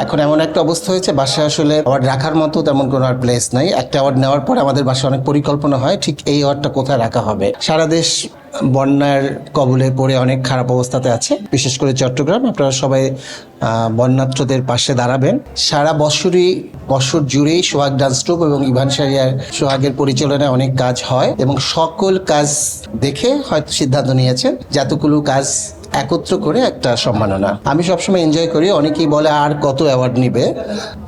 এখন এমন একটা অবস্থা হয়েছে, বাসায় আসলে অ্যাওয়ার্ড রাখার মতো তেমন কোনো আর প্লেস নাই। একটা অ্যাওয়ার্ড নেওয়ার পর আমাদের বাসায় অনেক পরিকল্পনা হয় ঠিক এই অ্যাওয়ার্ডটা কোথায় রাখা হবে। সারা দেশ বন্যার কবলে পড়ে অনেক খারাপ অবস্থাতে আছে, বিশেষ করে চট্টগ্রাম। আপনারা সবাই বন্যার্থদের পাশে দাঁড়াবেন। সারা বছর জুড়েই সোহাগ ডান্স ট্রুপ এবং ইভান শাহরিয়ার সোহাগের পরিচালনায় অনেক কাজ হয় এবং সকল কাজ দেখে হয়তো সিদ্ধান্ত নিয়েছেন যতগুলো কাজ একত্র করে একটা সম্মাননা। আমি সবসময় এনজয় করি। অনেকেই বলে আর কত অ্যাওয়ার্ড নিবে,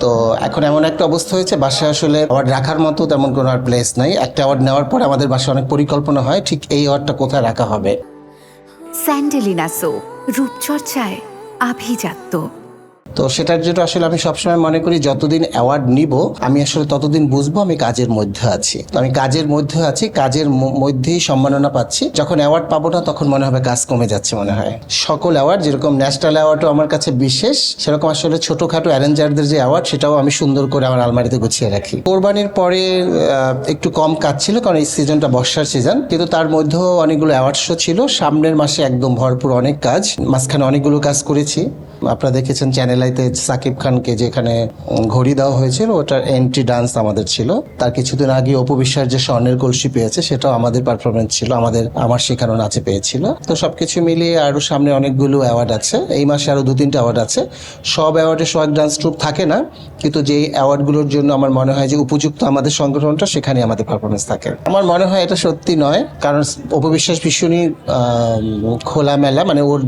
তো এখন এমন একটা অবস্থা হয়েছে, বাসায় আসলে অ্যাওয়ার্ড রাখার মতো তেমন কোনো আর প্লেস নাই। একটা অ্যাওয়ার্ড নেওয়ার পর আমাদের বাসায় অনেক পরিকল্পনা হয় ঠিক এই অ্যাওয়ার্ডটা কোথায় রাখা হবে। স্যান্ডেলিনা সো, রূপচর্চায় আভিজাত্য। তো সেটার জন্য আসলে আমি সবসময় মনে করি যতদিন অ্যাওয়ার্ড নিব আমি আসলে ততদিন বুঝবো আমি কাজের মধ্যে আছি। তো আমি কাজের মধ্যে আছি, কাজের মধ্যেই সম্মাননা পাচ্ছি। যখন অ্যাওয়ার্ড পাবো না তখন মনে হবে কাজ কমে যাচ্ছে মনে হয়। সকল অ্যাওয়ার্ড, যেরকম ন্যাশনাল অ্যাওয়ার্ডও আমার কাছে বিশেষ, সেরকম আসলে ছোটোখাটো অ্যারেঞ্জারদের যে অ্যাওয়ার্ড সেটাও আমি সুন্দর করে আমার আলমারিতে গুছিয়ে রাখি। কোরবানির পরে একটু কম কাজ ছিল, কারণ এই সিজনটা বর্ষার সিজন, কিন্তু তার মধ্যেও অনেকগুলো অ্যাওয়ার্ড শো ছিল। সামনের মাসে একদম ভরপুর অনেক কাজ, মাঝখানে অনেকগুলো কাজ করেছি। আপনারা দেখেছেন চ্যানেল আইতে সাকিব খানকে যেখানে ঘড়ি দেওয়া হয়েছিল, ওটার এন্ট্রি ডান্স আমাদের ছিল। তার কিছুদিন আগে অপু বিশ্বাস যে স্বর্ণের কলসি পেয়েছে সেটাও আমাদের পারফরমেন্স ছিল, আমার শেখানো নাচে পেয়েছিল। তো সবকিছু মিলিয়ে আরো সামনে অনেকগুলো অ্যাওয়ার্ড আছে, এই মাসে আরো 2-3টা অ্যাওয়ার্ড আছে। সব অ্যাওয়ার্ডে সোহাগ ডান্স ট্রুপ থাকে না, কিন্তু যে অ্যাওয়ার্ডগুলোর জন্য আমার মনে হয় যে উপযুক্ত আমাদের সংগঠনটা, সেখানে আমাদের পারফরমেন্স থাকে। আমার মনে হয় এটা সত্যি নয়, কারণ অপু বিশ্বাস ভীষণই খোলামেলা, মানে ওর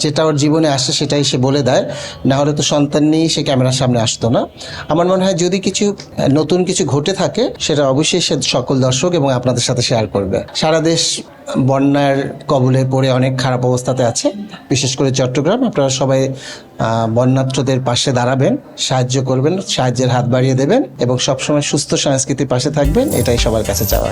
যেটা ওর জীবনে আসে সেটাই সে বলে দেয়, না হলে তো সন্তান নিয়েই সে ক্যামেরার সামনে আসতো না। আমার মনে হয় যদি কিছু নতুন কিছু ঘটে থাকে সেটা অবশ্যই সে সকল দর্শক এবং আপনাদের সাথে শেয়ার করবে। সারা দেশ বন্যার কবলে পড়ে অনেক খারাপ অবস্থাতে আছে, বিশেষ করে চট্টগ্রাম। আপনারা সবাই বন্যার্থদের পাশে দাঁড়াবেন, সাহায্য করবেন, সাহায্যের হাত বাড়িয়ে দেবেন এবং সবসময় সুস্থ সংস্কৃতির পাশে থাকবেন, এটাই সবার কাছে চাওয়া।